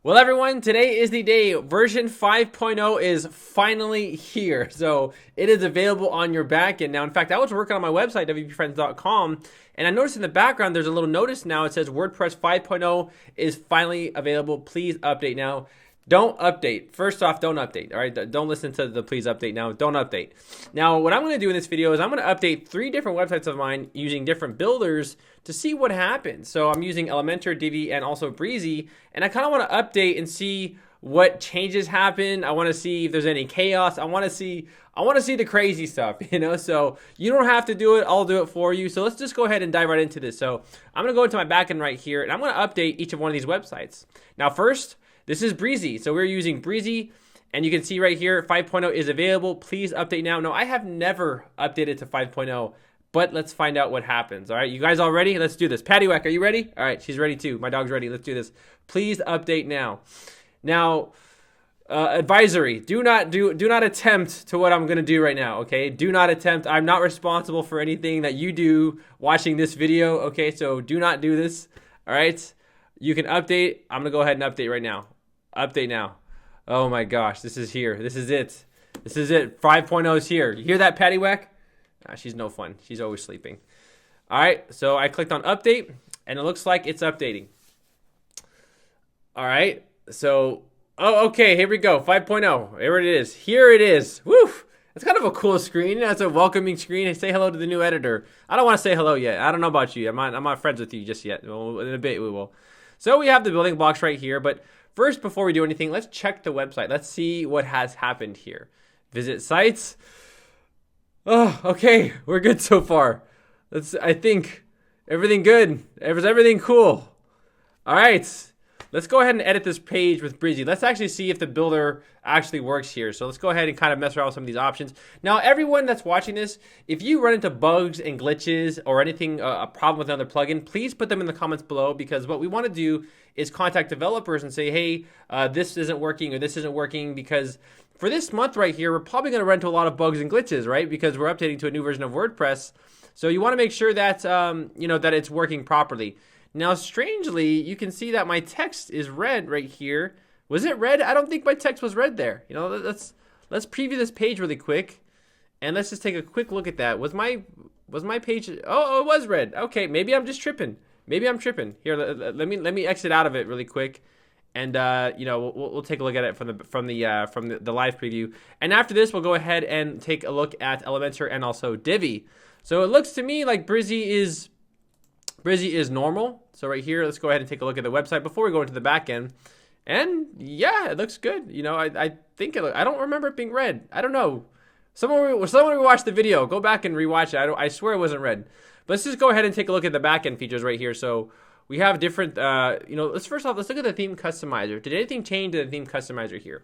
Well, everyone, today is the day. Version 5.0 is finally here. So it is available on your backend. Now, in fact, I was working on my website, wpfriends.com, and I noticed in the background there's a little notice now. It says WordPress 5.0 is finally available. Please update now. Don't update. First off, don't update. All right, don't listen to the please update now. Don't update. Now, what I'm going to do in this video is I'm going to update 3 different websites of mine using different builders to see what happens. So I'm using Elementor, Divi, and also Brizy, and I kind of want to update and see what changes happen. I want to see if there's any chaos. I want to see the crazy stuff, you know? So you don't have to do it. I'll do it for you. So let's just go ahead and dive right into this. So I'm going to go into my backend right here, and I'm going to update each of one of these websites. Now, first, this is Brizy. So we're using Brizy, and you can see right here, 5.0 is available. Please update now. No, I have never updated to 5.0, but let's find out what happens. All right, you guys all ready? Let's do this. Paddywhack, are you ready? All right, she's ready too. My dog's ready. Let's do this. Please update now. Now, advisory: do not attempt to what I'm gonna do right now. Okay, do not attempt. I'm not responsible for anything that you do watching this video. Okay, so do not do this. All right. You can update. I'm going to go ahead and update right now. Update now. Oh my gosh, this is here. This is it. This is it. 5.0 is here. You hear that, Paddywhack? Nah, she's no fun. She's always sleeping. All right, so I clicked on update, and it looks like it's updating. All right, so, oh, okay, here we go. 5.0. Here it is. Here it is. Woo! It's kind of a cool screen. That's a welcoming screen. Hey, say hello to the new editor. I don't want to say hello yet. I don't know about you. I'm not friends with you just yet. Well, in a bit, we will. So we have the building blocks right here, but first, before we do anything, let's check the website. Let's see what has happened here. Visit sites. Oh, okay, we're good so far. I think, everything good. Everything cool. All right, let's go ahead and edit this page with Brizy. Let's actually see if the builder actually works here. So let's go ahead and kind of mess around with some of these options. Now, everyone that's watching this, if you run into bugs and glitches or anything, a problem with another plugin, please put them in the comments below, because what we want to do is contact developers and say, hey, this isn't working or this isn't working, because for this month right here, we're probably going to run into a lot of bugs and glitches, right? Because we're updating to a new version of WordPress. So you want to make sure that, that it's working properly. Now, strangely, you can see that my text is red right here. Was it red? I don't think my text was red there. You know, let's preview this page really quick, and let's just take a quick look at that. Was my page? Oh, it was red. Okay, maybe I'm just tripping. Maybe I'm tripping. Here, let me exit out of it really quick, and we'll take a look at it from the live preview. And after this, we'll go ahead and take a look at Elementor and also Divi. So it looks to me like Brizy is normal. So right here, let's go ahead and take a look at the website before we go into the back end. And yeah, it looks good. You know, I think I don't remember it being red. I don't know. Someone rewatch the video. Go back and rewatch it. I swear it wasn't red. But let's just go ahead and take a look at the back end features right here. So we have different, let's look at the theme customizer. Did anything change to the theme customizer here?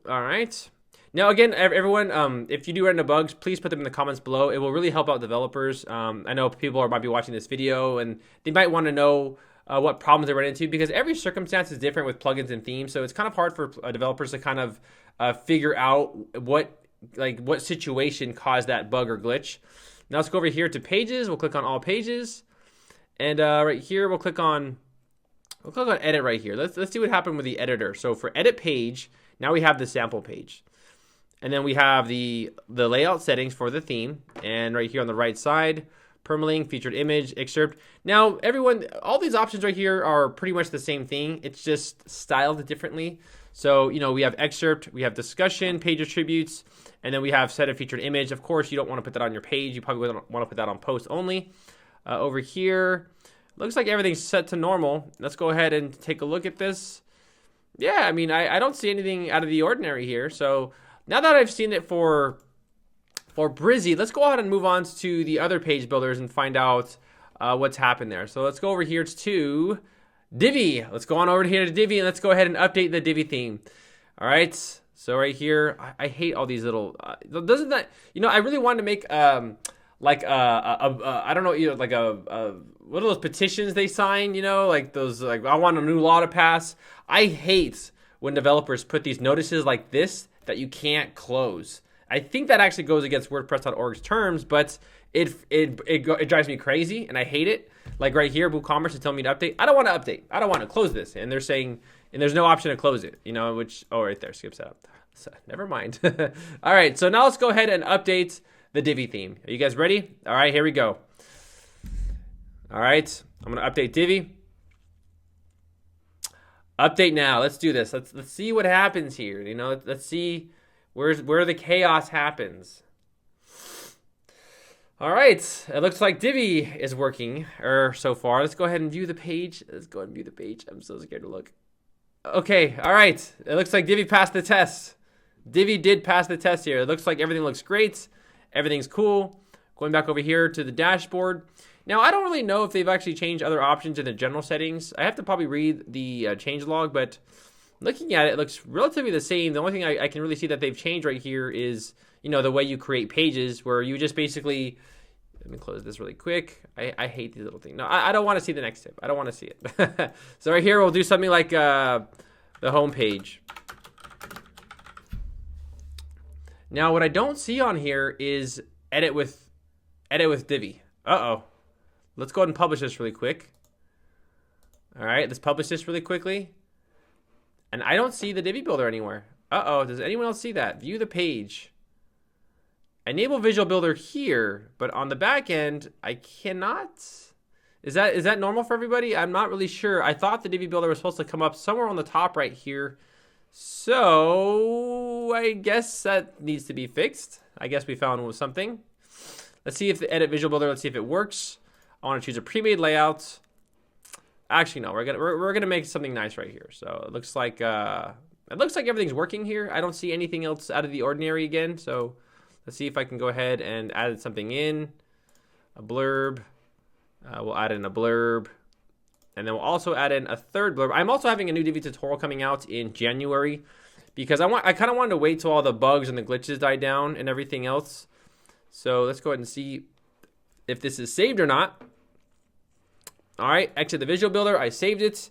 All right. Now, again, everyone, if you do run into bugs, please put them in the comments below. It will really help out developers. I know people might be watching this video, and they might want to know what problems they run into, because every circumstance is different with plugins and themes. So it's kind of hard for developers to kind of figure out what situation caused that bug or glitch. Now let's go over here to pages. We'll click on all pages, and right here we'll click on edit right here. Let's see what happened with the editor. So for edit page, now we have the sample page. And then we have the layout settings for the theme. And right here on the right side, permalink, featured image, excerpt. Now, everyone, all these options right here are pretty much the same thing. It's just styled differently. So, we have excerpt, we have discussion, page attributes, and then we have set a featured image. Of course, you don't want to put that on your page. You probably want to put that on post only. Over here, looks like everything's set to normal. Let's go ahead and take a look at this. Yeah, I mean, I don't see anything out of the ordinary here. So now that I've seen it for Brizy, let's go ahead and move on to the other page builders and find out what's happened there. So let's go over here to Divi. Let's go on over here to Divi, and let's go ahead and update the Divi theme. All right. So right here, I hate all these little. Doesn't that I really wanted to make I don't know, like what are those petitions they sign? Like those, like, I want a new law to pass. I hate when developers put these notices like this that you can't close. I think that actually goes against WordPress.org's terms, but it drives me crazy, and I hate it. Like right here, WooCommerce is telling me to update. I don't want to update. I don't want to close this. And they're saying, and there's no option to close it, you know, which, oh, right there, skip setup. So, never mind. All right, so now let's go ahead and update the Divi theme. Are you guys ready? All right, here we go. All right, I'm gonna update Divi. Update now. Let's do this. Let's see what happens here. You know, let's see where the chaos happens. All right, it looks like Divi is working so far. Let's go ahead and view the page. Let's go ahead and view the page. I'm so scared to look. Okay, all right. It looks like Divi passed the test. Divi did pass the test here. It looks like everything looks great. Everything's cool. Going back over here to the dashboard. Now, I don't really know if they've actually changed other options in the general settings. I have to probably read the change log, but looking at it, it looks relatively the same. The only thing I can really see that they've changed right here is, you know, the way you create pages, where you just basically, let me close this really quick. I hate these little things. No, I don't want to see the next tip. I don't want to see it. So right here, we'll do something like the home page. Now, what I don't see on here is edit with Divi. Uh-oh. Let's go ahead and publish this really quick. All right, let's publish this really quickly. And I don't see the Divi builder anywhere. Uh-oh, does anyone else see that? View the page. Enable visual builder here, but on the back end, I cannot. Is that normal for everybody? I'm not really sure. I thought the Divi builder was supposed to come up somewhere on the top right here. So I guess that needs to be fixed. I guess we found something. Let's see if the edit visual builder, let's see if it works. I want to choose a pre-made layout. Actually, no, we're gonna make something nice right here. So it looks like everything's working here. I don't see anything else out of the ordinary again. So let's see if I can go ahead and add something in. A blurb. We'll add in a blurb. And then we'll also add in a third blurb. I'm also having a new Divi tutorial coming out in January because I kind of wanted to wait till all the bugs and the glitches die down and everything else. So let's go ahead and see if this is saved or not. All right, exit the visual builder. I saved it.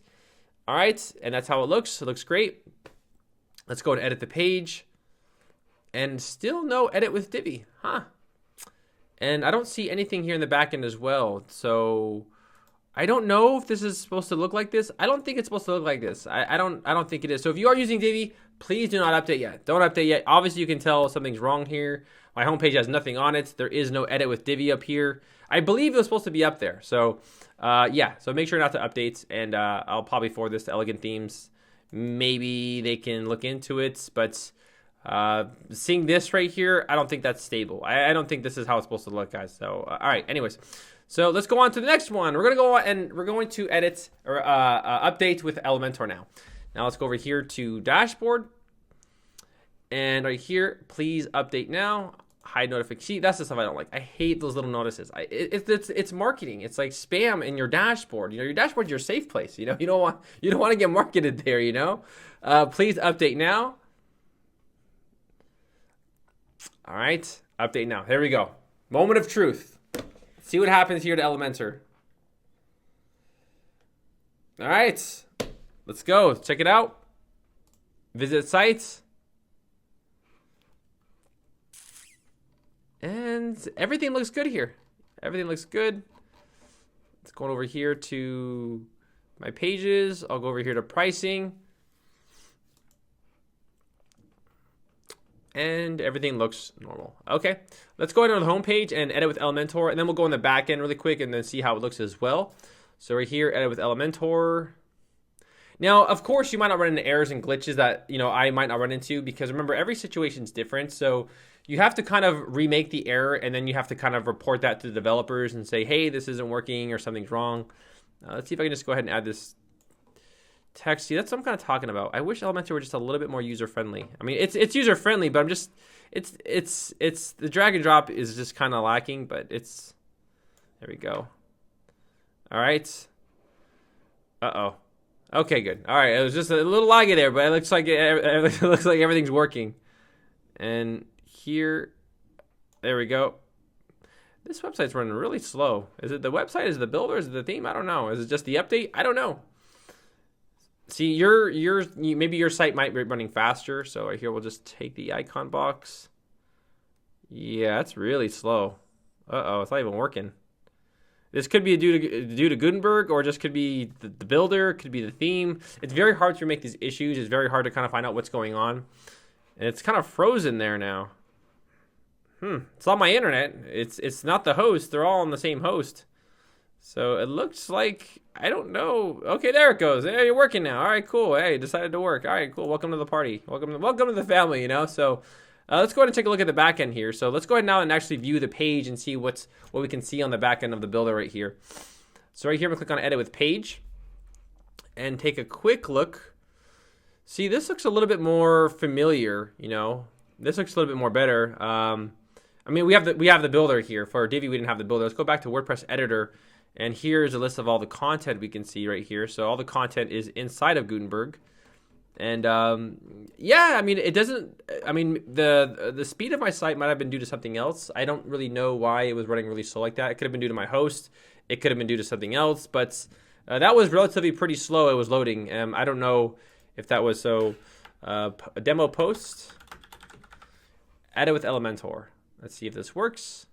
All right, and that's how it looks. It looks great. Let's go and edit the page. And still no edit with Divi, huh? And I don't see anything here in the back end as well. So I don't know if this is supposed to look like this. I don't think it's supposed to look like this. I don't think it is. So if you are using Divi, please do not update yet. Don't update yet. Obviously, you can tell something's wrong here. My homepage has nothing on it. There is no edit with Divi up here. I believe it was supposed to be up there. So yeah, so make sure not to update. And I'll probably forward this to Elegant Themes. Maybe they can look into it. But seeing this right here, I don't think that's stable. I don't think this is how it's supposed to look, guys. So all right, anyways. So let's go on to the next one. We're going to edit or update with Elementor now. Now let's go over here to dashboard. And right here, please update now. Hide notification. See, that's the stuff I don't like. I hate those little notices. It's marketing. It's like spam in your dashboard. You know, your dashboard's your safe place. You know, you don't want to get marketed there. You know, please update now. All right, update now. There we go. Moment of truth. See what happens here to Elementor. All right, let's go. Check it out. Visit sites. And everything looks good here. Everything looks good. Let's go over here to my pages. I'll go over here to pricing. And everything looks normal. Okay, let's go ahead on the home page and edit with Elementor. And then we'll go in the back end really quick and then see how it looks as well. So right here, edit with Elementor. Now, of course, you might not run into errors and glitches that, you know, I might not run into, because remember, every situation is different. So you have to kind of remake the error, and then you have to kind of report that to the developers and say, hey, this isn't working or something's wrong. Let's see if I can just go ahead and add this text. See, that's what I'm kind of talking about. I wish Elementor were just a little bit more user-friendly. I mean, it's user-friendly, but I'm just, it's the drag and drop is just kind of lacking, but it's, there we go. All right. Uh-oh. Okay, good. All right, it was just a little laggy there, but it looks like it looks like everything's working. And here, there we go. This website's running really slow. Is it the website? Is it the builder? Is it the theme? I don't know. Is it just the update? I don't know. See, maybe your site might be running faster. So right here, we'll just take the icon box. Yeah, it's really slow. Uh-oh, it's not even working. This could be due to Gutenberg, or just could be the builder, could be the theme. It's very hard to make these issues. It's very hard to kind of find out what's going on. And it's kind of frozen there now. It's on my internet. It's not the host. They're all on the same host. So it looks like, I don't know. Okay, there it goes. Hey, you're working now. All right, cool. Hey, decided to work. All right, cool. Welcome to the party. Welcome to the family, you know? So let's go ahead and take a look at the back end here. So let's go ahead now and actually view the page and see what we can see on the back end of the builder right here. So right here, I'm gonna click on edit with page and take a quick look. See, this looks a little bit more familiar, you know? This looks a little bit more better. I mean, we have the builder here. For Divi, we didn't have the builder. Let's go back to WordPress editor. And here's a list of all the content we can see right here. So all the content is inside of Gutenberg. And yeah, I mean, it doesn't, I mean, the speed of my site might have been due to something else. I don't really know why it was running really slow like that. It could have been due to my host. It could have been due to something else. But that was relatively pretty slow. It was loading. I don't know if that was so. A demo post. Edit with Elementor. Let's see if this works.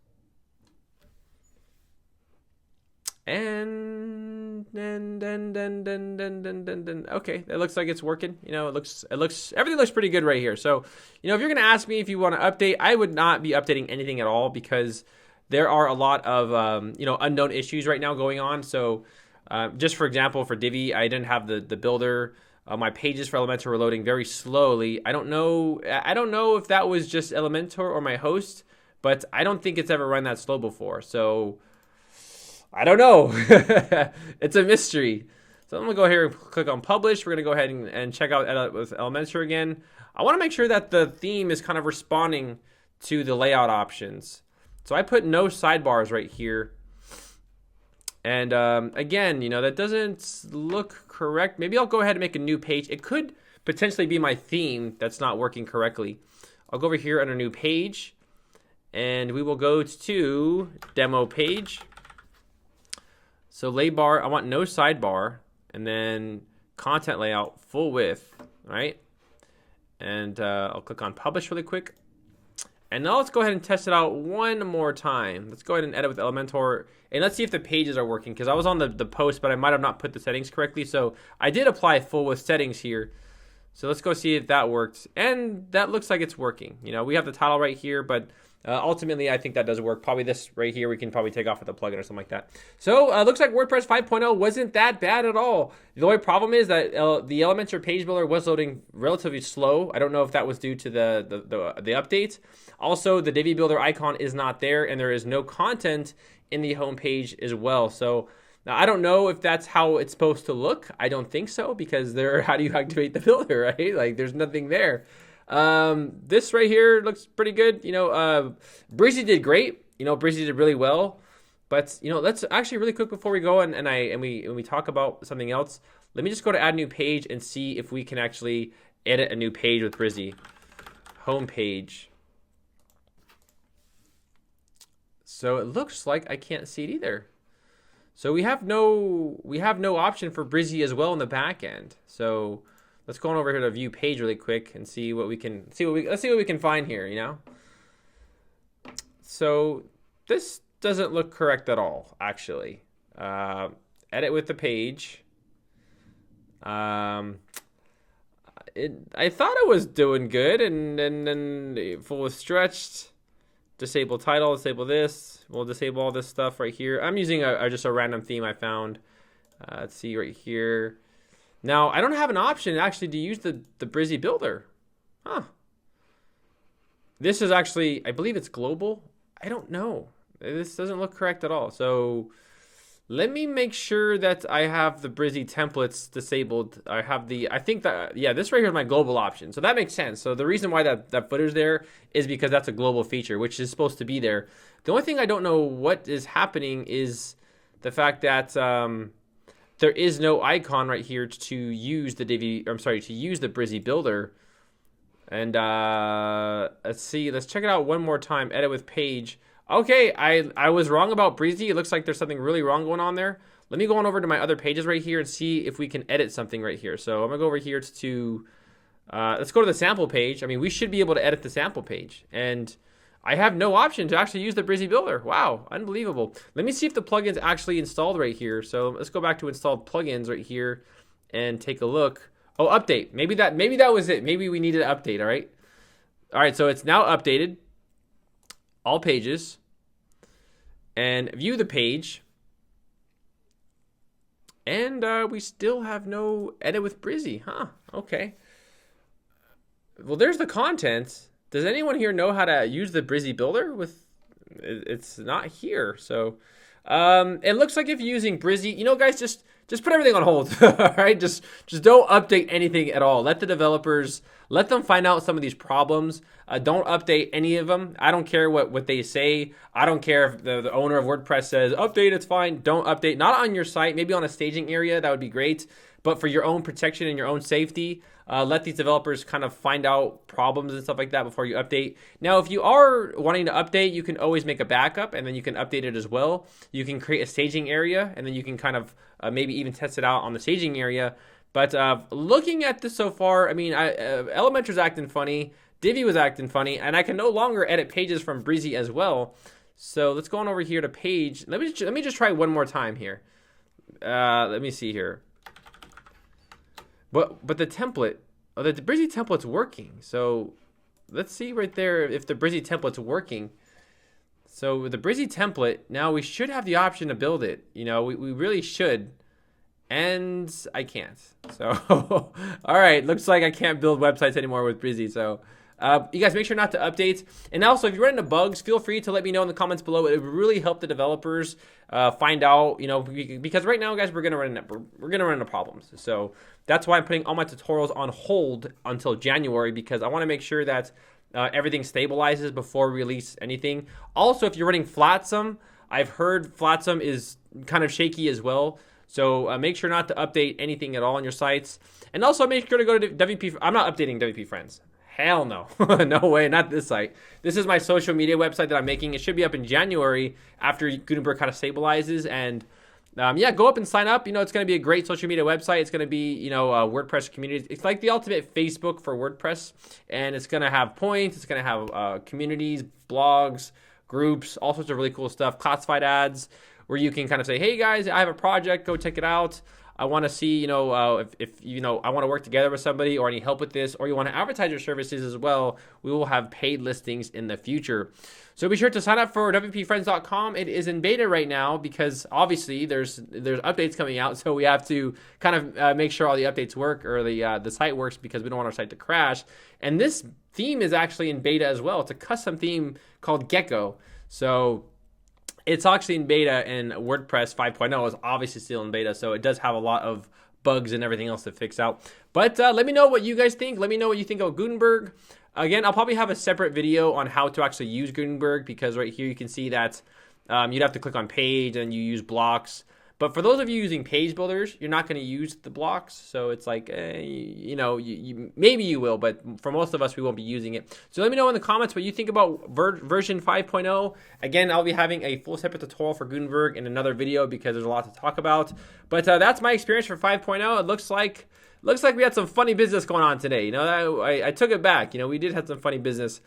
And okay, it looks like it's working. You know, everything looks pretty good right here. So, you know, if you're gonna ask me if you want to update, I would not be updating anything at all, because there are a lot of you know, unknown issues right now going on. So, just for example, for Divi, I didn't have the builder. My pages for Elementor were loading very slowly. I don't know if that was just Elementor or my host, but I don't think it's ever run that slow before. So I don't know. It's a mystery. So I'm gonna go here and click on publish. We're gonna go ahead and check out edit with Elementor again. I wanna make sure that the theme is kind of responding to the layout options. So I put no sidebars right here. And again, you know, that doesn't look correct. Maybe I'll go ahead and make a new page. It could potentially be my theme that's not working correctly. I'll go over here under new page, and we will go to demo page. So lay bar, I want no sidebar, and then content layout full width, right? And I'll click on publish really quick. And now let's go ahead and test it out one more time. Let's go ahead and edit with Elementor, and let's see if the pages are working, because I was on the post, but I might have not put the settings correctly. So I did apply full width settings here. So let's go see if that works. And that looks like it's working. You know, we have the title right here, but ultimately, I think that does work. Probably this right here, we can probably take off with a plugin or something like that. So looks like WordPress 5.0 wasn't that bad at all. The only problem is that the Elementor page builder was loading relatively slow. I don't know if that was due to the update. Also, the Divi builder icon is not there, and there is no content in the home page as well. So now I don't know if that's how it's supposed to look. I don't think so, because how do you activate the builder, right? Like, there's nothing there. This right here looks pretty good. You know, Breezy did great. You know, Breezy did really well. But, you know, let's actually really quick before we go and we talk about something else. Let me just go to add new page and see if we can actually edit a new page with Brizy. Home page. So it looks like I can't see it either. So we have no option for Brizy as well in the back end. So let's go on over here to view page really quick and see what we can let's see what we can find here, you know. So this doesn't look correct at all, actually. Edit with the page. I thought it was doing good, and then full with stretched. Disable title, disable this. We'll disable all this stuff right here. I'm using just a random theme I found. Let's see right here. Now, I don't have an option actually to use the Brizy builder. Huh. This is actually, I believe it's global. I don't know. This doesn't look correct at all. So let me make sure that I have the Brizy templates disabled. I think that, yeah, this right here is my global option. So that makes sense. So the reason why that footer's there is because that's a global feature, which is supposed to be there. The only thing I don't know what is happening is the fact that there is no icon right here to use the Brizy builder. And let's see, let's check it out one more time. Edit with page. Okay, I was wrong about Brizy. It looks like there's something really wrong going on there. Let me go on over to my other pages right here and see if we can edit something right here. So I'm gonna go over here to let's go to the sample page. I mean, we should be able to edit the sample page. And I have no option to actually use the Brizy builder. Wow, unbelievable. Let me see if the plugin's actually installed right here. So let's go back to installed plugins right here and take a look. Oh, update. Maybe that was it. Maybe we needed an update, all right? All right, so it's now updated. All pages. And view the page. And we still have no edit with Brizy. Huh, okay. Well, there's the content. Does anyone here know how to use the Brizy builder? It's not here. So it looks like if you're using Brizy, you know, guys, just put everything on hold. All right, just don't update anything at all. Let the developers, let them find out some of these problems. Don't update any of them. I don't care what they say. I don't care if the owner of WordPress says update, it's fine. Don't update. Not on your site. Maybe on a staging area, that would be great. But for your own protection and your own safety, let these developers kind of find out problems and stuff like that before you update. Now, if you are wanting to update, you can always make a backup and then you can update it as well. You can create a staging area and then you can kind of maybe even test it out on the staging area. But looking at this so far, I mean, Elementor's acting funny, Divi was acting funny, and I can no longer edit pages from Brizy as well. So let's go on over here to page. Let me just try one more time here. Let me see here. But the template, the Brizy template's working. So let's see right there if the Brizy template's working. So with the Brizy template, now we should have the option to build it. You know, we really should. And I can't. So, all right, looks like I can't build websites anymore with Brizy. So you guys make sure not to update. And also, if you run into bugs, feel free to let me know in the comments below. It would really help the developers find out, you know, because right now, guys, we're gonna run into problems. So that's why I'm putting all my tutorials on hold until January, because I want to make sure that everything stabilizes before we release anything. Also, if you're running Flotsam, I've heard Flotsam is kind of shaky as well. So make sure not to update anything at all on your sites. And also make sure to go to WP. I'm not updating WP Friends. Hell no. No way, not this site. This is my social media website that I'm making. It should be up in January after Gutenberg kind of stabilizes. And yeah, go up and sign up. You know, it's going to be a great social media website. It's going to be, you know, WordPress communities. It's like the ultimate Facebook for WordPress. And it's going to have points. It's going to have communities, blogs, groups, all sorts of really cool stuff. Classified ads, where you can kind of say, hey guys, I have a project, go check it out. I want to see, you know, if you know, I want to work together with somebody or I need help with this, or you want to advertise your services as well, we will have paid listings in the future. So be sure to sign up for WPFriends.com. It is in beta right now because obviously there's updates coming out, so we have to kind of make sure all the updates work or the site works, because we don't want our site to crash. And this theme is actually in beta as well. It's a custom theme called Gecko. So it's actually in beta, and WordPress 5.0 is obviously still in beta, so it does have a lot of bugs and everything else to fix out. But let me know what you guys think. Let me know what you think of Gutenberg. Again, I'll probably have a separate video on how to actually use Gutenberg, because right here you can see that you'd have to click on page and you use blocks. But for those of you using page builders, you're not going to use the blocks. So it's like, you know, maybe you will, but for most of us, we won't be using it. So let me know in the comments what you think about version 5.0. Again, I'll be having a full separate tutorial for Gutenberg in another video because there's a lot to talk about. But that's my experience for 5.0. It looks like we had some funny business going on today. You know, I took it back. You know, we did have some funny business.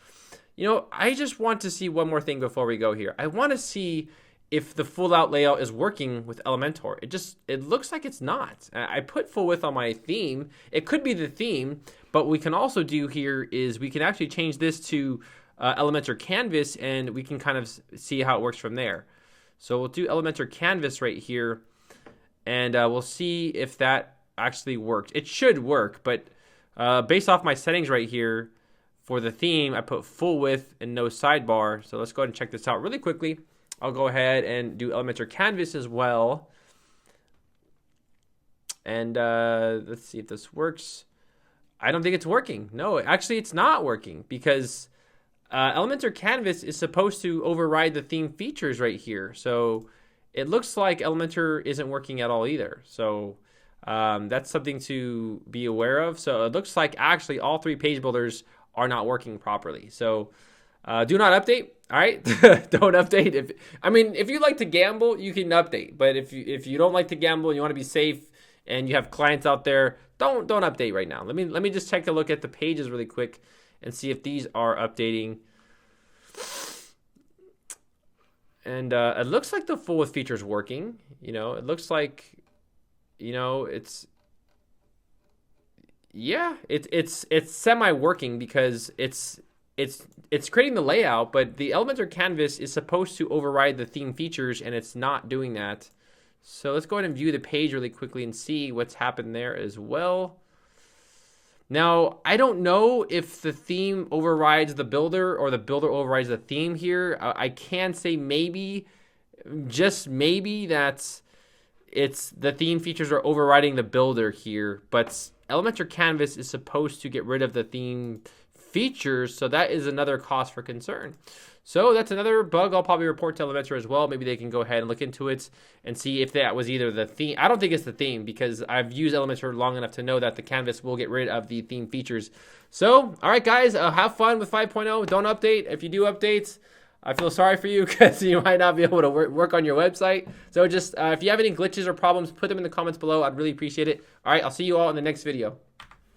You know, I just want to see one more thing before we go here. I want to see if the full out layout is working with Elementor. It looks like it's not. I put full width on my theme. It could be the theme, but what we can also do here is we can actually change this to Elementor Canvas, and we can kind of see how it works from there. So we'll do Elementor Canvas right here, and we'll see if that actually works. It should work, but based off my settings right here for the theme, I put full width and no sidebar. So let's go ahead and check this out really quickly. I'll go ahead and do Elementor Canvas as well. And let's see if this works. I don't think it's working. No, actually it's not working, because Elementor Canvas is supposed to override the theme features right here. So it looks like Elementor isn't working at all either. So that's something to be aware of. So it looks like actually all three page builders are not working properly. So do not update. All right, don't update. If you like to gamble, you can update. But if you don't like to gamble and you want to be safe and you have clients out there, don't update right now. Let me just take a look at the pages really quick and see if these are updating. And it looks like the full with features working. You know, it looks like, you know, it's semi working because it's creating the layout, but the Elementor canvas is supposed to override the theme features, and it's not doing that. So let's go ahead and view the page really quickly and see what's happened there as well. Now, I don't know if the theme overrides the builder or the builder overrides the theme here. I can say maybe, just maybe, that it's the theme features are overriding the builder here, but Elementor Canvas is supposed to get rid of the theme features, so that is another cause for concern. So that's another bug I'll probably report to Elementor as well. Maybe they can go ahead and look into it and see if that was either the theme. I don't think it's the theme because I've used Elementor long enough to know that the canvas will get rid of the theme features. So, all right, guys, have fun with 5.0. Don't update. If you do updates, I feel sorry for you because you might not be able to work on your website. So just if you have any glitches or problems, put them in the comments below. I'd really appreciate it. All right, I'll see you all in the next video.